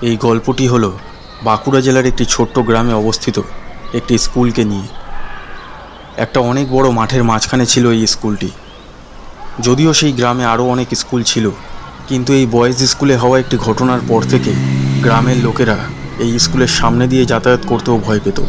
এই গল্পটি হলো বাঁকুড়া জেলার একটি ছোট্ট গ্রামে অবস্থিত একটি স্কুলকে নিয়ে। একটা অনেক বড় মাঠের মাঝখানে ছিল এই স্কুলটি। যদিও সেই গ্রামে আরও অনেক স্কুল ছিল, কিন্তু এই বয়েজ স্কুলে হওয়া একটি ঘটনার পর থেকে গ্রামের লোকেরা এই স্কুলের সামনে দিয়ে যাতায়াত করতেও ভয় পেত।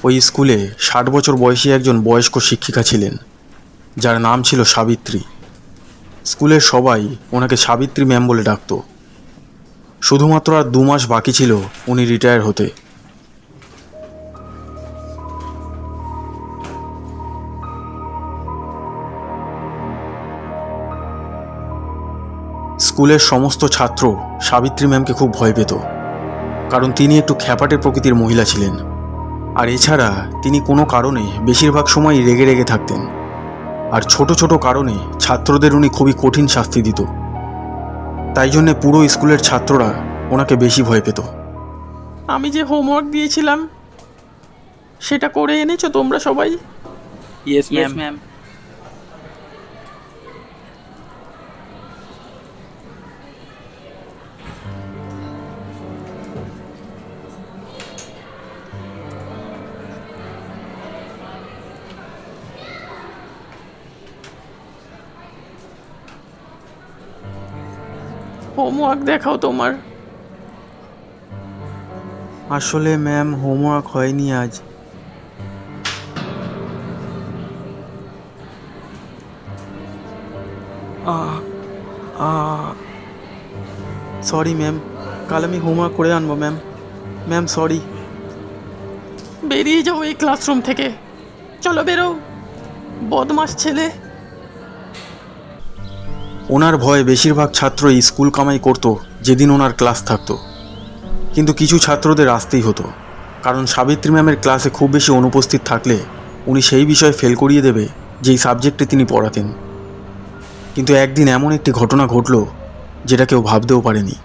ওই স্কুলে 60 বছর বয়সী একজন বয়স্ক শিক্ষিকা ছিলেন, যার নাম ছিল সাবিত্রী। স্কুলের সবাই ওনাকে সাবিত্রী ম্যাম বলে ডাকত। শুধুমাত্র আর 2 মাস বাকি ছিল উনি রিটায়ার হতে। স্কুলের সমস্ত ছাত্র সাবিত্রী ম্যামকে খুব ভয় পেত, কারণ তিনি একটু খ্যাপাটে প্রকৃতির মহিলা ছিলেন। আর এছাড়া তিনি কোনো কারণে বেশিরভাগ সময় রেগে রেগে থাকতেন, আর ছোট ছোট কারণে ছাত্রদের উনি খুবই কঠিন শাস্তি দিত। তাই জন্যে পুরো স্কুলের ছাত্ররা ওনাকে বেশি ভয় পেত। আমি যে হোমওয়ার্ক দিয়েছিলাম সেটা করে এনেছো তোমরা সবাই? Yes ma'am. হোমওয়ার্ক দেখাও তোমার। আসলে ম্যাম, হোমওয়ার্ক হয়নি আজ। সরি ম্যাম, কাল আমি হোমওয়ার্ক করে আনবো ম্যাম। Ma'am sorry. বেরিয়ে যাও এই ক্লাসরুম থেকে, চলো বেরো, বদমাস ছেলে। ওনার ভয়ে বেশিরভাগ ছাত্রই স্কুল কামাই করত যেদিন ওনার ক্লাস থাকতো। কিন্তু কিছু ছাত্রদের আসতেই হতো, কারণ সাবিত্রী ম্যামের ক্লাসে খুব বেশি অনুপস্থিত থাকলে উনি সেই বিষয়ে ফেল করিয়ে দেবে যেই সাবজেক্টে তিনি পড়াতেন। কিন্তু একদিন এমন একটি ঘটনা ঘটল যেটা কেউ ভাবতেও পারেনি।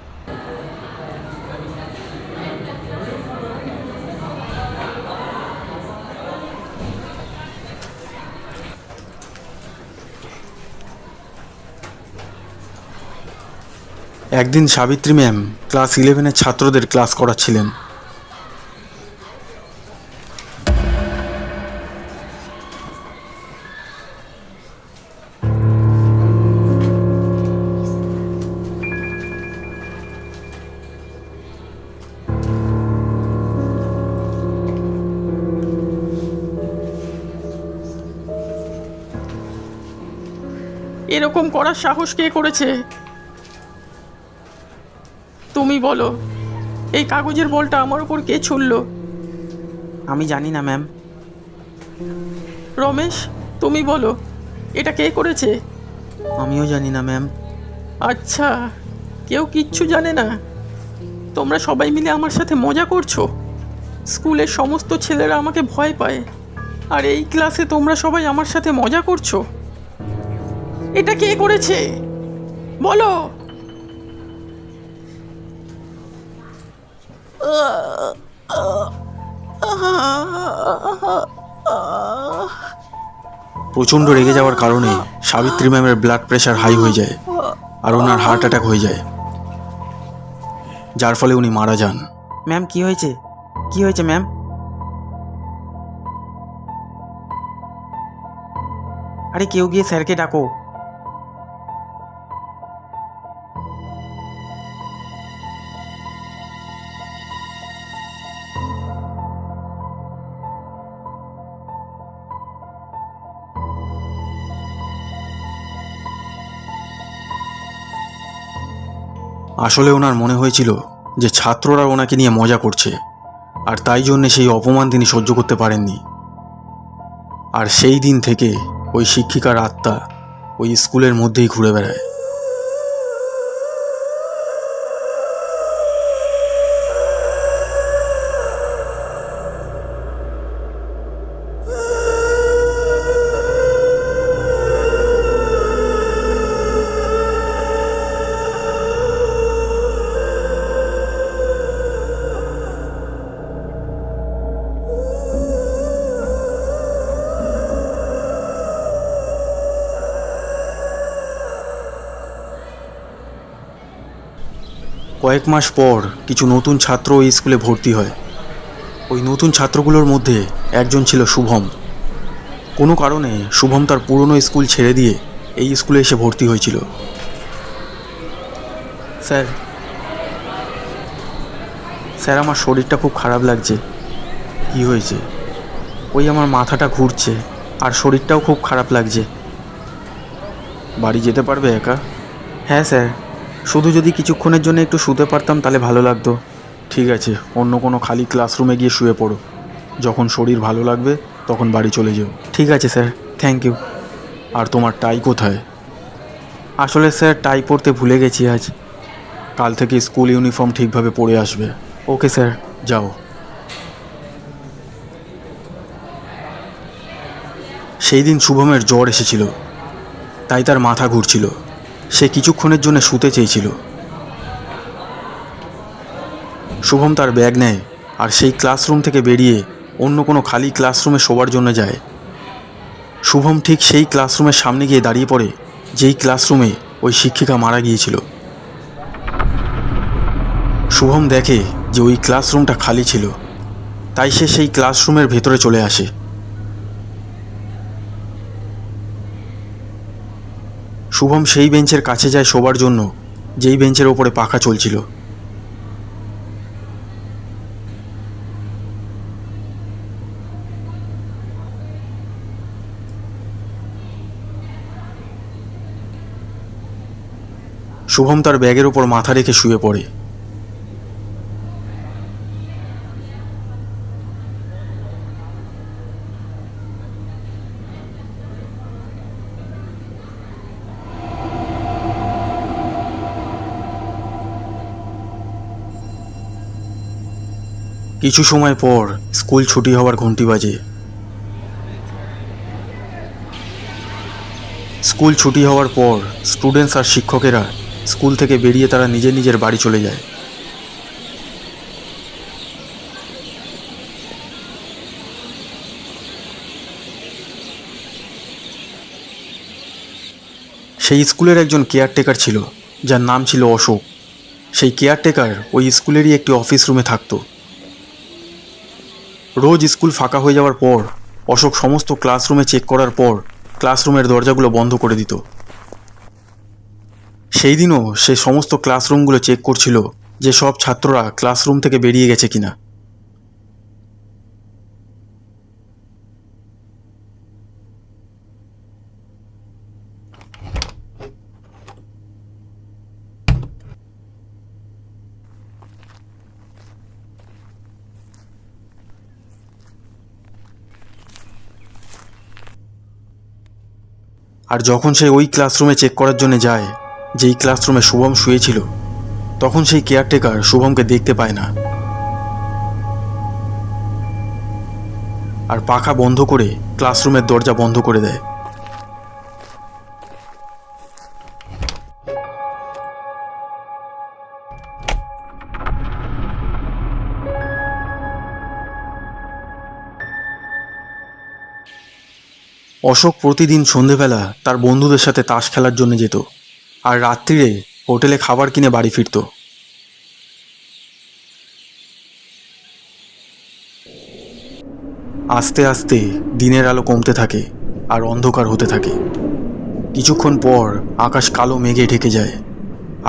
একদিন সাবিত্রী ম্যাম ক্লাস 11-এর ছাত্রদের ক্লাস করাচ্ছিলেন। এরকম করার সাহস কে করেছে? তুমি বলো, এই কাগজের বলটা আমার উপর কে ছুড়লো? আমি জানি না ম্যাম। রমেশ, তুমি বলো, এটা কে করেছে? আমিও জানি না ম্যাম। আচ্ছা, কেউ কিচ্ছু জানে না। তোমরা সবাই মিলে আমার সাথে মজা করছো। স্কুলের সমস্ত ছেলেরা আমাকে ভয় পায়, আর এই ক্লাসে তোমরা সবাই আমার সাথে মজা করছো। এটা কে করেছে বলো? প্রচণ্ড রেগে যাওয়ার কারণে সাবিত্রী ম্যামের ব্লাড প্রেশার হাই হয়ে যায়, আর ওনার হার্ট অ্যাটাক হয়ে যায়, যার ফলে উনি মারা যান। ম্যাম কি হয়েছে? কি হয়েছে ম্যাম? আরে কেউ গিয়ে স্যারকে ডাকো। আসলে ওনার মনে হয়েছিল যে ছাত্ররা ওনাকে নিয়ে মজা করছে, আর তাই জন্যে সেই অপমান তিনি সহ্য করতে পারেননি। আর সেই দিন থেকে ওই শিক্ষিকার আত্মা ওই স্কুলের মধ্যেই ঘুরে বেড়ায়। কয়েক মাস পর কিছু নতুন ছাত্র ওই স্কুলে ভর্তি হয়। ওই নতুন ছাত্রগুলোর মধ্যে একজন ছিল শুভম। কোনো কারণে শুভম তার পুরনো স্কুল ছেড়ে দিয়ে এই স্কুলে এসে ভর্তি হয়েছিল। স্যার স্যার আমার শরীরটা খুব খারাপ লাগছে। কি হয়েছে? ওই আমার মাথাটা ঘুরছে আর শরীরটাও খুব খারাপ লাগছে। বাড়ি যেতে পারবে একা? হ্যাঁ স্যার, শুধু যদি কিছুক্ষণের জন্য একটু শুতে পারতাম তাহলে ভালো লাগতো। ঠিক আছে, অন্য কোনো খালি ক্লাসরুমে গিয়ে শুয়ে পড়ো। যখন শরীর ভালো লাগবে তখন বাড়ি চলে যেও। ঠিক আছে স্যার, থ্যাংক ইউ। আর তোমার টাই কোথায়? আসলে স্যার টাই পরতে ভুলে গেছি আজ। কাল থেকে স্কুল ইউনিফর্ম ঠিকভাবে পরে আসবে। ওকে স্যার, যাও। সেই দিন শুভমের জ্বর এসেছিল, তাই তার মাথা ঘুরছিল। সে কিছুক্ষণের জন্য শুতে চেয়েছিল। শুভম তার ব্যাগ নেয় আর সেই ক্লাসরুম থেকে বেরিয়ে অন্য কোনো খালি ক্লাসরুমে শোবার জন্য যায়। শুভম ঠিক সেই ক্লাসরুমের সামনে গিয়ে দাঁড়িয়ে পড়ে যেই ক্লাসরুমে ওই শিক্ষিকা মারা গিয়েছিল। শুভম দেখে যে ওই ক্লাসরুমটা খালি ছিল, তাই সে সেই ক্লাসরুমের ভেতরে চলে আসে। শুভম সেই বেঞ্চের কাছে যায় শোবার জন্য, যেই বেঞ্চের ওপরে পাখা চলছিল। শুভম তার ব্যাগের ওপর মাথা রেখে শুয়ে পড়ে। কিছু সময় পর স্কুল ছুটি হওয়ার ঘন্টি বাজে। স্কুল ছুটি হওয়ার পর স্টুডেন্টস আর শিক্ষকেরা স্কুল থেকে বেরিয়ে তারা নিজের নিজের বাড়ি চলে যায়। সেই স্কুলের একজন কেয়ারটেকার ছিল, যার নাম ছিল অশোক। সেই কেয়ারটেকার ওই স্কুলেরই একটি অফিস রুমে থাকতো। রোজ স্কুল ফাঁকা হয়ে যাওয়ার পর অশোক সমস্ত ক্লাসরুমে চেক করার পর ক্লাসরুমের দরজাগুলো বন্ধ করে দিত। সেই দিনও সে সমস্ত ক্লাসরুমগুলো চেক করছিল যে সব ছাত্ররা ক্লাসরুম থেকে বেরিয়ে গেছে কিনা। আর যখন সে ওই ক্লাসরুমে চেক করার জন্য যায় যেই ক্লাসরুমে শুভম শুয়েছিল, তখন সেই কেয়ারটেকার শুভমকে দেখতে পায় না আর পাখা বন্ধ করে ক্লাসরুমের দরজা বন্ধ করে দেয়। অশোক প্রতিদিন সন্ধেবেলা তার বন্ধুদের সাথে তাস খেলার জন্য যেত আর রাত্রিরে হোটেলে খাবার কিনে বাড়ি ফিরত। আস্তে আস্তে দিনের আলো কমতে থাকে আর অন্ধকার হতে থাকে। কিছুক্ষণ পর আকাশ কালো মেঘে ঢেকে যায়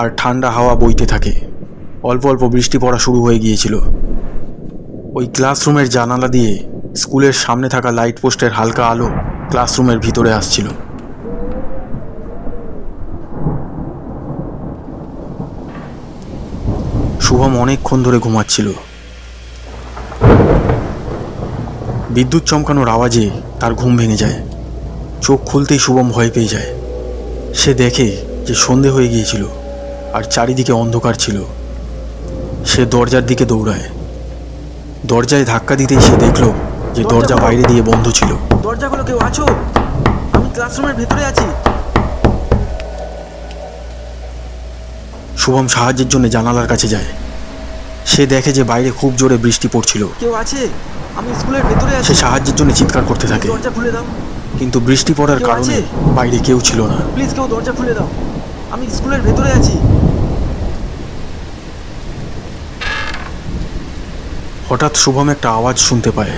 আর ঠান্ডা হাওয়া বইতে থাকে। অল্প অল্প বৃষ্টি পড়া শুরু হয়ে গিয়েছিল। ওই ক্লাসরুমের জানালা দিয়ে স্কুলের সামনে থাকা লাইট পোস্টের হালকা আলো ক্লাসরুমের ভিতরে আসছিল। শুভম অনেকক্ষণ ধরে ঘুমাচ্ছিল। বিদ্যুৎ চমকানোর আওয়াজে তার ঘুম ভেঙে যায়। চোখ খুলতেই শুভম ভয় পেয়ে যায়। সে দেখে যে সন্ধে হয়ে গিয়েছিল আর চারিদিকে অন্ধকার ছিল। সে দরজার দিকে দৌড়ায়। দরজায় ধাক্কা দিতেই সে দেখল যে দরজা বাইরে দিয়ে বন্ধ ছিল। দরজাগুলো কেউ আছো? আমি ক্লাসরুমের ভেতরে আছি। শুভম সাহায্যের জন্য জানালার কাছে যায়। সে দেখে যে বাইরে খুব জোরে বৃষ্টি পড়ছিল। কেউ আছে? আমি স্কুলের ভেতরে আছি। সে সাহায্যের জন্য চিৎকার করতে থাকে, দরজা খুলে দাও। কিন্তু বৃষ্টি পড়ার কেউ কারণে আছে? বাইরে কেউ ছিল না। প্লিজ কেউ দরজা খুলে দাও। আমি স্কুলের ভেতরে আছি। হঠাৎ শুভম একটা আওয়াজ শুনতে পায়।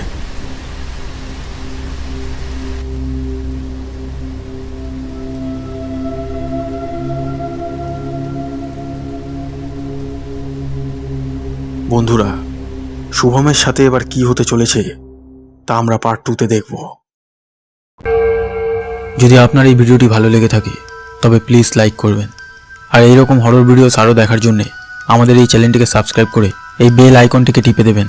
বন্ধুরা, শুভমের সাথে এবার কি হতে চলেছে তা আমরা পার্ট 2-তে দেখব। যদি আপনার এই ভিডিওটি ভালো লেগে থাকে তবে প্লিজ লাইক করবেন, আর এইরকম হরর ভিডিওস আরও দেখার জন্যে আমাদের এই চ্যানেলটিকে সাবস্ক্রাইব করে এই বেল আইকনটিকে টিপে দেবেন।